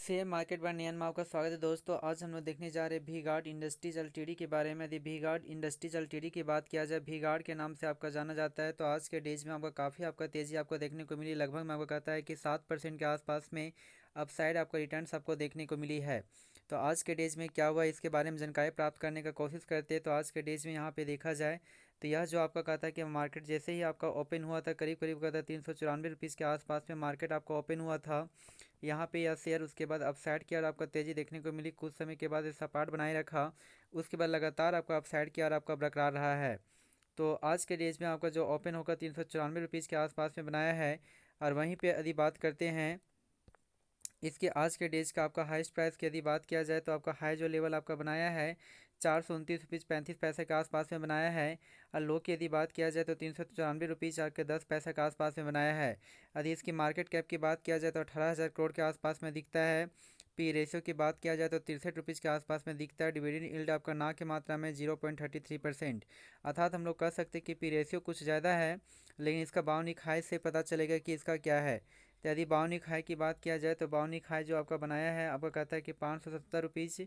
Share market bye नियन में आपका स्वागत है दोस्तों। आज हम लोग देखने जा रहे हैं वी गार्ड इंडस्ट्रीज एलटीडी के बारे में। यदि वी गार्ड इंडस्ट्रीज एलटीडी की बात किया जाए, वी गार्ड के नाम से आपका जाना जाता है, तो आज के डेज में आपका काफ़ी आपका तेज़ी आपको देखने को मिली। लगभग मैं आपको कहता है कि 7% के आसपास में अपसाइड आपको रिटर्न्स आपको देखने को मिली है। तो आज के डेज में क्या हुआ इसके बारे में जानकारी प्राप्त करने का कोशिश करते हैं। तो आज के डेज में यहाँ पे देखा जाए तो यह जो आपका कहता है कि मार्केट जैसे ही आपका ओपन हुआ था, करीब करीब कहता है 394 रुपीज़ के आसपास में मार्केट आपका ओपन हुआ था। यहाँ पे यह शेयर उसके बाद अपसाइड की और आपका तेज़ी देखने को मिली। कुछ समय के बाद ये सपाट बनाए रखा, उसके बाद लगातार आपका अपसाइड की और आपका बरकरार रहा है। तो आज के डेज में आपका जो ओपन होकर 394 रुपीज़ के आसपास में बनाया है। और वहीं पे यदि बात करते हैं इसके आज के डेज का आपका हाईएस्ट प्राइस की यदि बात किया जाए, तो आपका हाई जो लेवल आपका बनाया है 429 रुपीज़ 35 पैसे के आसपास में बनाया है। और लो की यदि बात किया जाए तो 394 रुपीज़ 10 पैसे के आसपास में बनाया है। यदि इसकी मार्केट कैप की बात किया जाए तो 18,000 करोड़ के आसपास में दिखता है। पी रेशियो की बात किया जाए तो 63 रुपीज़ के आसपास में दिखता है। डिविडेंड यील्ड आपका ना की मात्रा में 0.33%, अर्थात हम लोग कह सकते हैं कि पी रेशियो कुछ ज़्यादा है, लेकिन इसका बाउनिक हाई से पता चलेगा कि इसका क्या है। तो यदि बाउनिक हाई की बात किया जाए तो बाउनिक हाई जो आपका बनाया है, आपका कहता है कि 570 रुपीज़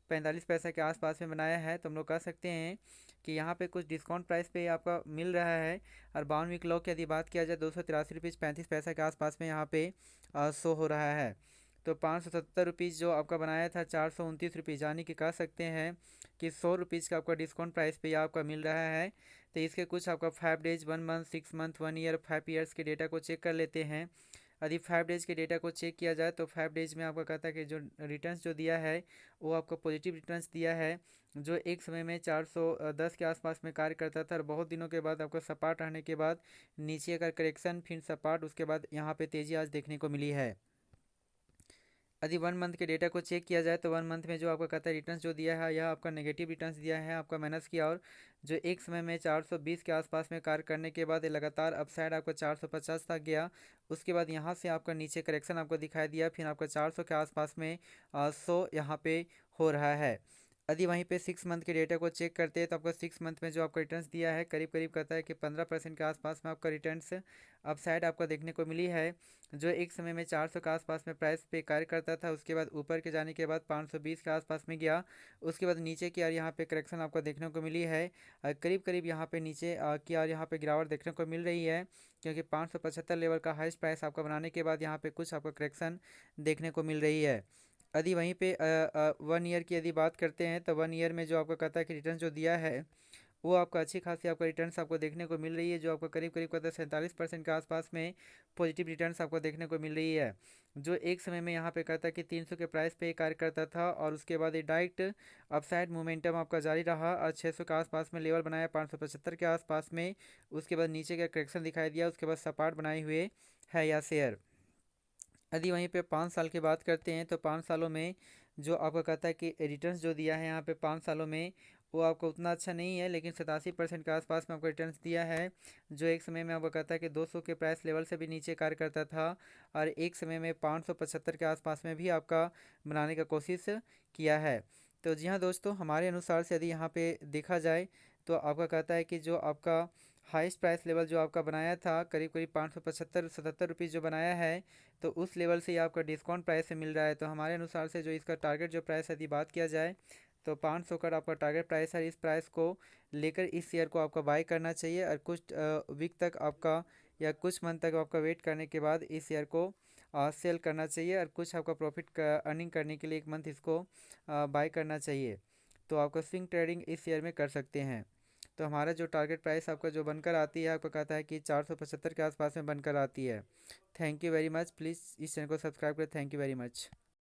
45 पैसे के आसपास में बनाया है। तो हम लोग कह सकते हैं कि यहाँ पे कुछ डिस्काउंट प्राइस पे आपका मिल रहा है। और बाउनविक लो की यदि बात किया जाए 283 रुपीज़ 35 पैसे के आसपास में यहाँ पे शो हो रहा है। तो 570 रुपीज़ जो आपका बनाया था 429 रुपीज़, यानी कि कह सकते हैं कि 100 रुपीज़ का आपका डिस्काउंट प्राइस पे आपका मिल रहा है। तो इसके कुछ आपका 5 days 1 month 6 month 1 year 5 years के डेटा को चेक कर लेते हैं। यदि 5 डेज़ के डेटा को चेक किया जाए तो 5 डेज़ में आपका कहता है कि जो रिटर्न्स जो दिया है वो आपको पॉजिटिव रिटर्न्स दिया है, जो एक समय में 410 के आसपास में कार्य करता था और बहुत दिनों के बाद आपको सपाट रहने के बाद नीचे का करेक्शन फिर सपाट, उसके बाद यहाँ पे तेज़ी आज देखने को मिली है। यदि 1 मंथ के डेटा को चेक किया जाए तो 1 मंथ में जो आपका कहता है रिटर्न्स जो दिया है, यह आपका नेगेटिव रिटर्न्स दिया है आपका माइनस की और जो एक समय में 420 के आसपास में कार्य करने के बाद लगातार अपसाइड आपका 450 तक गया। उसके बाद यहाँ से आपका नीचे करेक्शन आपको दिखाई दिया, फिर आपका 400 के आसपास में 100 यहाँ पे हो रहा है। यदि वहीं पे 6 मंथ के डेटा को चेक करते हैं तो आपका 6 मंथ में जो आपका रिटर्न्स दिया है करीब करीब कहता है कि 15% के आसपास में आपका रिटर्न्स अपसाइड आपको देखने को मिली है। जो एक समय में 400 के आसपास में प्राइस पे कार्य करता था, उसके बाद ऊपर के जाने के बाद 520 के आसपास में गया, उसके बाद नीचे की और यहाँ पे करेक्शन आपको देखने को मिली है। करीब करीब यहाँ पे नीचे की और यहाँ पे गिरावट देखने को मिल रही है, क्योंकि 575 लेवल का हाईएस्ट प्राइस आपका बनाने के बाद यहाँ पे कुछ आपका करेक्शन देखने को मिल रही है। यदि वहीं पे 1 ईयर की यदि बात करते हैं तो 1 ईयर में जो आपको कहता है कि रिटर्न जो दिया है वो आपका अच्छी खासी आपका रिटर्न्स आपको देखने को मिल रही है, जो आपको करीब करीब कहता है 47% के आसपास में पॉजिटिव रिटर्न्स आपको देखने को मिल रही है। जो एक समय में यहाँ पे कहता है कि 300 के प्राइस पे कार्य करता था और उसके बाद ये डायरेक्ट अपसाइड मोमेंटम आपका जारी रहा और 600 के आसपास में लेवल बनाया 575 के आसपास में। उसके बाद नीचे का करेक्शन दिखाई दिया, उसके बाद सपाट बनाए हुए है यह शेयर। यदि वहीं पे 5 साल की बात करते हैं तो 5 सालों में जो आपका कहता है कि रिटर्न्स जो दिया है यहाँ पे 5 सालों में वो आपको उतना अच्छा नहीं है, लेकिन 87% के आसपास में आपको रिटर्न्स दिया है। जो एक समय में आपको कहता है कि 200 के प्राइस लेवल से भी नीचे कार्य करता था और एक समय में 575 के आसपास में भी आपका बनाने का कोशिश किया है। तो जी हाँ दोस्तों, हमारे अनुसार से यदि यहाँ पे देखा जाए तो आपका कहता है कि जो आपका हाईएस्ट प्राइस लेवल जो आपका बनाया था करीब करीब 575-77 रुपीज़ जो बनाया है, तो उस लेवल से ही आपका डिस्काउंट प्राइस से मिल रहा है। तो हमारे अनुसार से जो इसका टारगेट जो प्राइस यदि बात किया जाए तो 500 का आपका टारगेट प्राइस है। इस प्राइस को लेकर इस शेयर को आपका बाय करना चाहिए और कुछ वीक तक आपका या कुछ मंथ तक आपका वेट करने के बाद इस शेयर को सेल करना चाहिए और कुछ आपका प्रॉफिट अर्निंग करने के लिए एक मंथ इसको बाय करना चाहिए। तो आपका स्विंग ट्रेडिंग इस शेयर में कर सकते हैं। तो हमारा जो टारगेट प्राइस आपका जो बनकर आती है, आपको कहता है कि 475 के आसपास में बनकर आती है। Thank you very much. Please इस चैनल को सब्सक्राइब करें। Thank you very much.